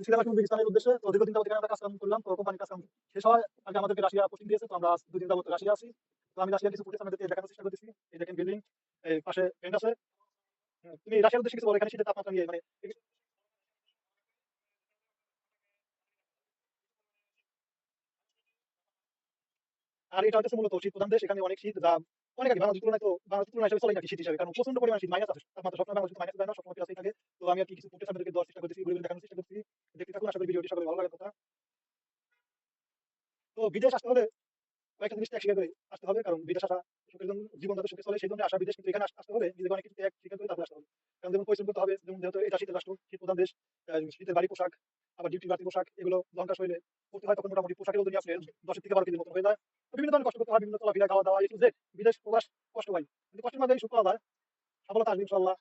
ছিলাম এখন উজবেকিস্তানের উদ্দেশ্যে। তো দীর্ঘদিন যাবত এখানে আমরা কাজ কাম করলাম। তো কোম্পানির কাজ কাম শেষ হওয়ার আগে আমাদেরকে রাশিয়া পোস্টিং দিয়েছে। তো আমরা আজ ২ দিন যাবত রাশিয়া আছি। তো আমি রাশিয়ার কিছু ফুটেজ আপনাদেরকে দেখানোর চেষ্টা করতেছি। এই দেখেন বিল্ডিং, এই পাশে ট্রেন আছে। তুমি রাশিয়ার উদ্দেশ্যে কিছু বলো, এখানে শীতের তাপমাত্রা নিয়ে মানে আর এটা হচ্ছে মূলত শীত প্রধান দেশ। এখানে অনেক শীত, যা অনেক আগে বাংলাদেশের তুলনায়, তো বাংলাদেশের তুলনায় হিসেবে চলে নাকি শীত হিসাবে, কারণ প্রচন্ড পরিমাণ শীত, মাইনাস আছে তাপমাত্রা, সবসময় বাংলাদেশে মাইনাস যায় না, সবসময় প্লাসই থাকে। তো আমি আর কি কিছু ফুটেজ আপনাদেরকে দেওয়ার চেষ্টা করতেছি, ঘুরে ঘুরে দেখানোর চেষ্টা করতেছি। দেখতে থাকুন, আশা করি ভিডিওটি সকলে ভালো লাগার কথা। তো বিদেশ আসতে হলে কয়েকটা জিনিস ত্যাগ স্বীকার করে আসতে হবে, কারণ বিদেশ আসা সুখের জন্য, জীবন যাতে সুখে চলে সেই জন্য আসা বিদেশ, কিন্তু এখানে আসতে হলে নিজেকে অনেক কিছু ত্যাগ স্বীকার করে তারপরে আসতে হবে। কারণ যেমন পরিশ্রম করতে হবে, যেমন যেহেতু এটা শীতের রাষ্ট্র, শীত প্রধান দেশ, শীতের ভারী পোশাক, আবার ডিউটি বাড়তি পোশাক, এগুলো যখন শরীরে পড়তে হয় তখন মোটামুটি পোশাকের ওজন আপনার ১০ থেকে ১২ কেজির মতন হয়ে যায়। তো বিভিন্ন ধরনের কষ্ট করতে হয়, বিভিন্ন চলাফেরা, খাওয়া দাওয়া, এই টু জেড। বিদেশ প্রবাস কষ্ট হয়, কিন্তু কষ্টের মাঝে সুখ পাওয়া যায়, সফলতা আসবে ইনশাল্লাহ।